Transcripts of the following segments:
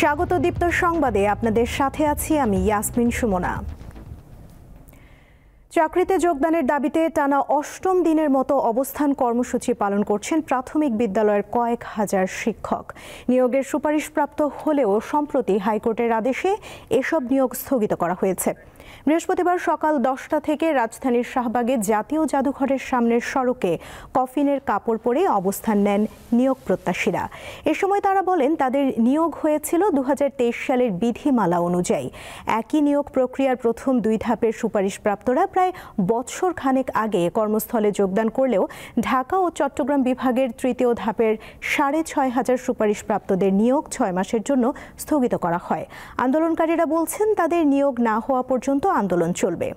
স্বাগত দীপ্ত সংবাদে আপনাদের সাথে আছি আমি ইয়াসমিন সুমনা। চাকরিতে যোগদানের দাবিতে টানা অষ্টম দিনের মতো অবস্থান কর্মসূচি পালন করছেন প্রাথমিক বিদ্যালয়ের কয়েক হাজার শিক্ষক। নিয়োগের সুপারিশপ্রাপ্ত হলেও সম্প্রতি হাইকোর্টের আদেশে এসব নিয়োগ স্থগিত করা হয়েছে। বৃহস্পতিবার সকাল 10টা থেকে রাজধানীর শাহবাগে জাতীয় জাদুঘরের সামনের সড়কে কফিনের কাপড় পরে অবস্থান নেন নিয়োগ প্রত্যাশীরা। এ সময় তারা বলেন তাদের নিয়োগ হয়েছিল 2023 সালের বিধিমালা অনুযায়ী। একই নিয়োগ প্রক্রিয়ার প্রথম 2 ধাপের সুপারিশপ্রাপ্তরা প্রায় বছর খানেক আগে কর্মস্থলে যোগদান করলেও ঢাকা ও চট্টগ্রাম বিভাগের তৃতীয় ধাপের 6,500 সুপারিশপ্রাপ্তদের নিয়োগ 6 মাসের জন্য স্থগিত করা হয়। আন্দোলনকারীরা বলছেন তাদের নিয়োগ না হওয়া পর্যন্ত আন্দোলন চলবে।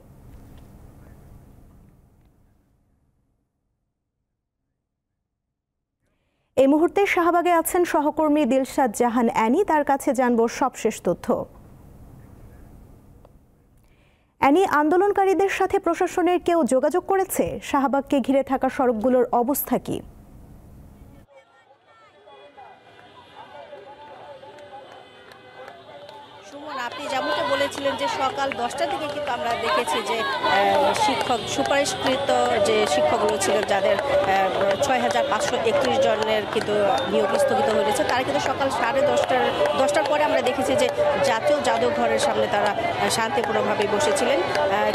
এই মুহূর্তে শাহবাগে আছেন সহকর্মী দিলশাদ জাহান অ্যানি, তার কাছে জানবো সবশেষ তথ্য। অ্যানি, আন্দোলনকারীদের সাথে প্রশাসনের কেউ যোগাযোগ করেছে? শাহবাগকে ঘিরে থাকা সড়কগুলোর অবস্থা কি? আপনি যেমনটা বলেছিলেন যে সকাল 10টা থেকে কিন্তু আমরা দেখেছি যে শিক্ষক সুপারিশকৃত যে শিক্ষকগুলো ছিলেন যাদের 6,531 জনের কিন্তু নিয়োগ স্থগিত হয়েছে, তারা কিন্তু সকাল 10টার পরে আমরা দেখেছি যে জাতীয় জাদুঘরের সামনে তারা শান্তিপূর্ণভাবে বসেছিলেন।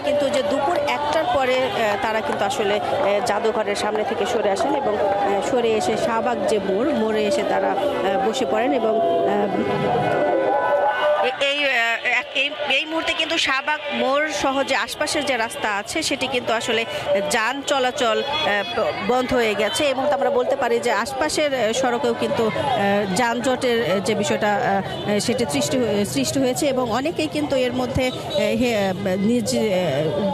কিন্তু যে দুপুর 1টার পরে তারা কিন্তু আসলে জাদুঘরের সামনে থেকে সরে আসেন এবং সরে এসে শাহবাগ যে মোড়ে এসে তারা বসে পড়েন এবং এই মুহূর্তে কিন্তু শাহবাগ মোড় সহ যে আশপাশের যে রাস্তা আছে সেটি কিন্তু আসলে যান চলাচল বন্ধ হয়ে গেছে এবং আমরা বলতে পারি যে আশপাশের সড়কেও কিন্তু যানজটের যে বিষয়টা সেটি সৃষ্টি হয়েছে এবং অনেকেই কিন্তু এর মধ্যে নিজ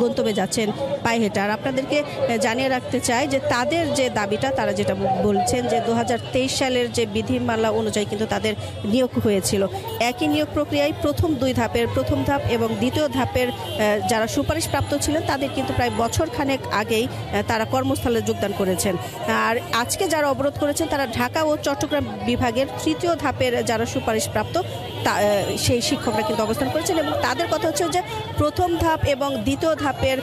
গন্তব্যে যাচ্ছেন পায়ে হেঁটে। আর আপনাদেরকে জানিয়ে রাখতে চাই যে তাদের যে দাবিটা, তারা যেটা বলছেন যে 2023 সালের যে বিধিমালা অনুযায়ী কিন্তু তাদের নিয়োগ হয়েছিল। একই নিয়োগ প্রক্রিয়ায় প্রথম 2 ধাপের প্রথম ধাপ এবং দ্বিতীয় ধাপের যারা সুপারিশপ্রাপ্ত ছিলেন তাদের কিন্তু প্রায় বছর খানেক আগেই তারা কর্মস্থলে যোগদান করেছেন। আর আজকে যারা অবরোধ করেছেন তারা ঢাকা ও চট্টগ্রাম বিভাগের তৃতীয় ধাপের যারা সুপারিশপ্রাপ্ত সেই শিক্ষকরা কিন্তু অবস্থান করেছেন এবং তাদের কথা হচ্ছে যে প্রথম ধাপ এবং দ্বিতীয় ধাপের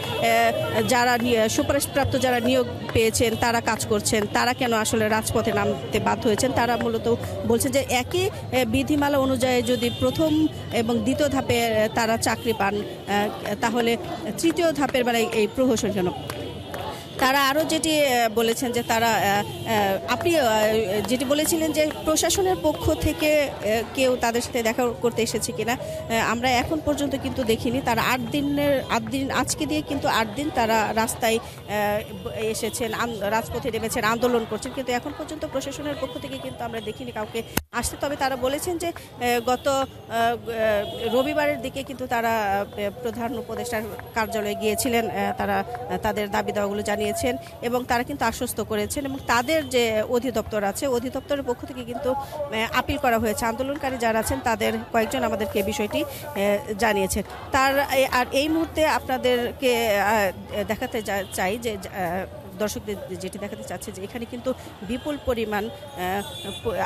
যারা সুপারিশপ্রাপ্ত যারা নিয়োগ পেয়েছেন তারা কাজ করছেন, তারা কেন আসলে রাজপথে নামতে বাধ্য হয়েছেন। তারা মূলত বলছে যে একই বিধিমালা অনুযায়ী যদি প্রথম এবং দ্বিতীয় ধাপে তারা চাকরি পান তাহলে তৃতীয় ধাপের বেলায় এই প্রহসন কেন। তারা আরও যেটি বলেছেন যে তারা আপনি যেটি বলেছিলেন যে প্রশাসনের পক্ষ থেকে কেউ তাদের সাথে দেখা করতে এসেছে কিনা, আমরা এখন পর্যন্ত কিন্তু দেখিনি। তারা 8 দিন আজকে দিয়ে কিন্তু 8 দিন তারা রাস্তায় এসেছেন, রাজপথে নেমেছেন, আন্দোলন করছেন, কিন্তু এখন পর্যন্ত প্রশাসনের পক্ষ থেকে কিন্তু আমরা দেখিনি কাউকে আসতে। তবে তারা বলেছেন যে গত রবিবারের দিকে কিন্তু তারা প্রধান উপদেষ্টার কার্যালয়ে গিয়েছিলেন, তারা তাদের দাবি দাওয়াগুলো জানিয়েছেন এবং তারা কিন্তু আশ্বস্ত করেছেন এবং তাদের যে অধিদপ্তর আছে অধিদপ্তরের পক্ষ থেকে কিন্তু আপিল করা হয়েছে। আন্দোলনকারী যারা আছেন তাদের কয়েকজন আমাদেরকে বিষয়টি জানিয়েছেন। আর এই মুহূর্তে আপনাদেরকে দেখাতে চাই যে দর্শকদের যেটি দেখাতে চাচ্ছে যে এখানে কিন্তু বিপুল পরিমাণ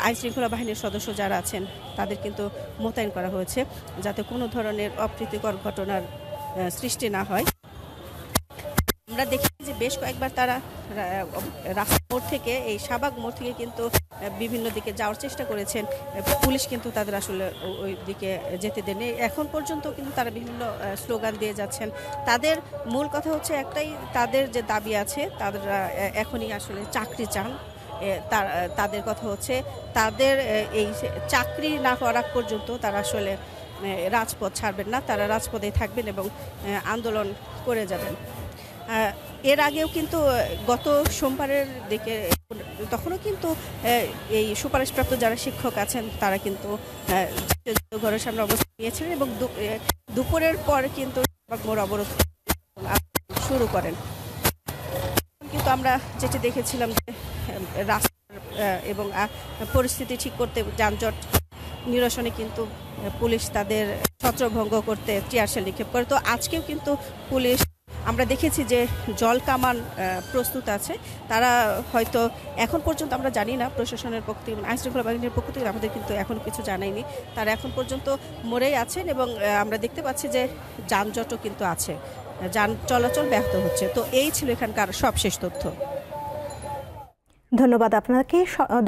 আইনশৃঙ্খলা বাহিনীর সদস্য যারা আছেন তাদের কিন্তু মোতায়েন করা হয়েছে যাতে কোনো ধরনের অপ্রীতিকর ঘটনার সৃষ্টি না হয়। আমরা দেখি যে বেশ কয়েকবার তারা রাস্তা মোড় থেকে এই শাহবাগ মোড় থেকে কিন্তু বিভিন্ন দিকে যাওয়ার চেষ্টা করেছেন, পুলিশ কিন্তু তাদের আসলে ওই দিকে যেতে দেয়নি। এখন পর্যন্ত কিন্তু তারা বিভিন্ন স্লোগান দিয়ে যাচ্ছেন। তাদের মূল কথা হচ্ছে একটাই, তাদের যে দাবি আছে তারা এখনই আসলে চাকরি চান। তাদের কথা হচ্ছে তাদের এই চাকরি না করা পর্যন্ত তারা আসলে রাজপথ ছাড়বেন না, তারা রাজপথেই থাকবেন এবং আন্দোলন করে যাবেন। এর আগেও কিন্তু গত সোমবারের দিকে তখনও কিন্তু এই সুপারিশপ্রাপ্ত যারা শিক্ষক আছেন তারা কিন্তু ঘরের সামনে অবস্থান নিয়েছিলেন এবং দুপুরের পর কিন্তু মোড় অবরোধ শুরু করেন। কিন্তু আমরা যেটি দেখেছিলাম যে রাস্তা এবং পরিস্থিতি ঠিক করতে, যানজট নিরসনে কিন্তু পুলিশ তাদের ছত্রভঙ্গ করতে টিয়ারশেল নিক্ষেপ করে। তো আজকেও কিন্তু পুলিশ আমরা দেখেছি যে জল কামান প্রস্তুত আছে। তারা হয়তো এখন পর্যন্ত আমরা জানি না, প্রশাসনের পক্ষ থেকে আইনশৃঙ্খলা বাহিনীর পক্ষ থেকে আমাদের কিন্তু এখন কিছু জানায়নি। তারা এখন পর্যন্ত মোড়েই আছেন এবং আমরা দেখতে পাচ্ছি যে যানজটও কিন্তু আছে, যান চলাচল ব্যাহত হচ্ছে। তো এই ছিল এখানকার সবশেষ তথ্য। ধন্যবাদ আপনাকে।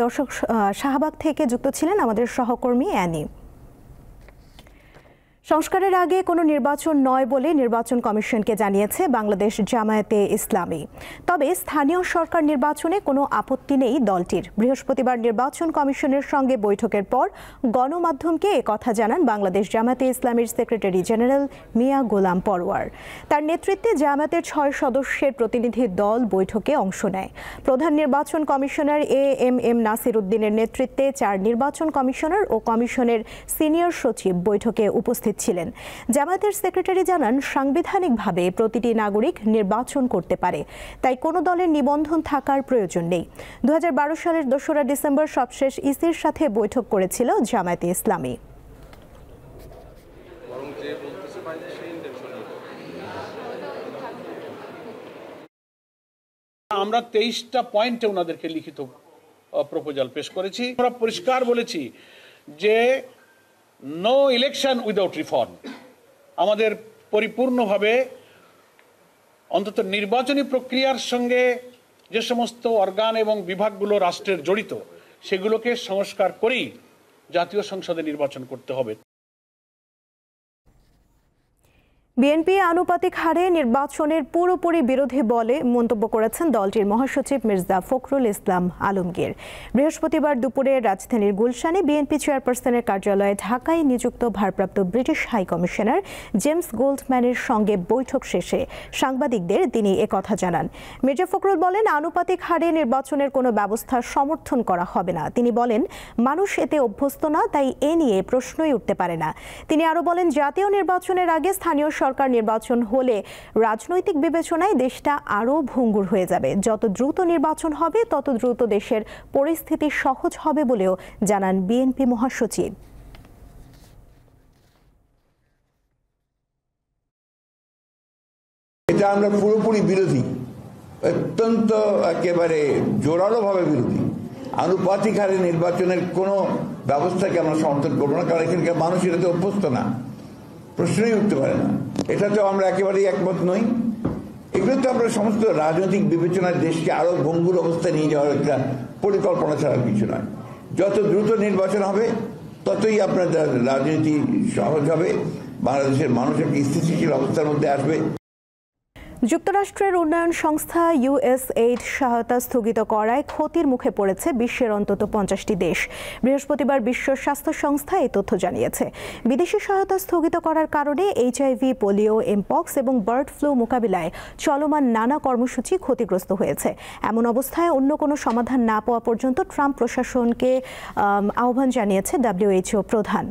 দর্শক, শাহবাগ থেকে যুক্ত ছিলেন আমাদের সহকর্মী অ্যানি। সংস্কারের আগে কোনো নির্বাচন নয় বলে নির্বাচন কমিশনকে জানিয়েছে বাংলাদেশ জামায়াতে ইসলামী। তবে স্থানীয় সরকার নির্বাচনে কোনো আপত্তি নেই দলটির। বৃহস্পতিবার নির্বাচন কমিশনের সঙ্গে বৈঠকের পর গণমাধ্যমকে একথা জানান বাংলাদেশ জামায়াতে ইসলামীর সেক্রেটারি জেনারেল মিয়া গোলাম পরওয়ার। তার নেতৃত্বে জামায়াতের 6 সদস্যের প্রতিনিধি দল বৈঠকে অংশ নেয়। প্রধান নির্বাচন কমিশনার এএমএম নাসির উদ্দিনের নেতৃত্বে 4 নির্বাচন কমিশনার ও কমিশনের সিনিয়র সচিব বৈঠকে উপস্থিত ছিলেন। জামায়াতের সেক্রেটারি জানান, সাংবিধানিকভাবে প্রতিটি নাগরিক নির্বাচন করতে পারে, তাই কোনো দলের নিবন্ধন থাকার প্রয়োজন নেই। 2012 সালের 2রা ডিসেম্বর সবশেষ ইসির সাথে বৈঠক করেছিল জামায়াতে ইসলামী। আমরা 23টা পয়েন্টে ওনাদেরকে লিখিত প্রপোজাল পেশ করেছি। আমরা পরিষ্কার বলেছি যে নো ইলেকশন উইদাউট রিফর্ম। আমাদের পরিপূর্ণভাবে অন্তত নির্বাচনী প্রক্রিয়ার সঙ্গে যে সমস্ত অর্গান এবং বিভাগগুলো রাষ্ট্রের জড়িত সেগুলোকে সংস্কার করেই জাতীয় সংসদে নির্বাচন করতে হবে। বিএনপি আনুপাতিক হারে নির্বাচনের পুরোপুরি বিরোধী বলে মন্তব্য করেছেন দলটির মহাসচিব মির্জা ফখরুল ইসলাম আলমগীর। বৃহস্পতিবার দুপুরে রাজধানীর গুলশানে বিএনপি চেয়ারপারসনের কার্যালয়ে ঢাকায় নিযুক্ত ভারপ্রাপ্ত ব্রিটিশ হাই কমিশনার জেমস গোল্ডম্যানের সঙ্গে বৈঠক শেষে সাংবাদিকদের তিনি একথা জানান। মির্জা ফখরুল বলেন, আনুপাতিক হারে নির্বাচনের কোনো ব্যবস্থা সমর্থন করা হবে না। তিনি বলেন, মানুষ এতে অভ্যস্ত না, তাই এ নিয়ে প্রশ্নই উঠতে পারে না। তিনি আরও বলেন, জাতীয় নির্বাচনের আগে স্থানীয় সরকার নির্বাচন হলে রাজনৈতিক বিবেচনায় দেশটা আরও ভঙ্গুর হয়ে যাবে। যত দ্রুত নির্বাচন হবে তত দ্রুত দেশের পরিস্থিতি সহজ হবে বলেও জানান বিএনপি মহাসচিব। এটা আমরা পুরোপুরি বিরোধী, অত্যন্ত একেবারে জোরালোভাবে বিরোধী। আনুপাতিক হারে নির্বাচনের কোনো ব্যবস্থাকে আমরা সমর্থন করবো না, কারণ এখানকার মানুষ এটাতে অভ্যস্ত না, প্রশ্নই উঠতে পারে না। এটাতেও আমরা একেবারেই একমত নই। এগুলো তো আমরা সমস্ত রাজনৈতিক বিবেচনায় দেশকে আরো ভঙ্গুর অবস্থায় নিয়ে যাওয়ার একটা পরিকল্পনা ছাড়া কিছু নয়। যত দ্রুত নির্বাচন হবে ততই আপনার রাজনীতি সহজ হবে, বাংলাদেশের মানুষ একটা স্থিতিশীল অবস্থার মধ্যে আসবে। যুক্তরাষ্ট্রের উন্নয়ন সংস্থা USAID সহায়তা স্থগিত করায় ক্ষতির মুখে পড়েছে বিশ্বের অন্তত 50টি দেশ। বৃহস্পতিবার বিশ্ব স্বাস্থ্য সংস্থা এই তথ্য জানিয়েছে। বিদেশি সহায়তা স্থগিত করার কারণে HIV, পোলিও, এমপক্স এবং বার্ড ফ্লু মোকাবিলায় চলমান নানা কর্মসূচি ক্ষতিগ্রস্ত হয়েছে। এমন অবস্থায় অন্য কোনো সমাধান না পাওয়া পর্যন্ত ট্রাম্প প্রশাসনকে আহ্বান জানিয়েছে WHO প্রধান।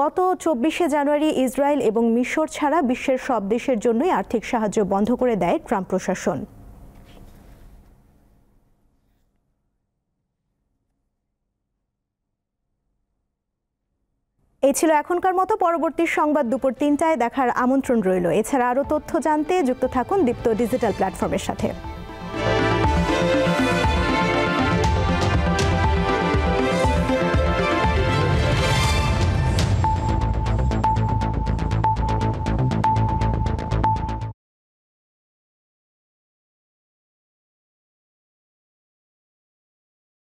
গত 24শে জানুয়ারি ইসরায়েল এবং মিশর ছাড়া বিশ্বের সব দেশের জন্যই আর্থিক সাহায্য বন্ধ করে দেয় ট্রাম্প প্রশাসন। এই ছিল এখনকার মতো। পরবর্তী সংবাদ দুপুর 3টায় দেখার আমন্ত্রণ রইল। এছাড়া আরও তথ্য জানতে যুক্ত থাকুন দীপ্ত ডিজিটাল প্ল্যাটফর্মের সাথে।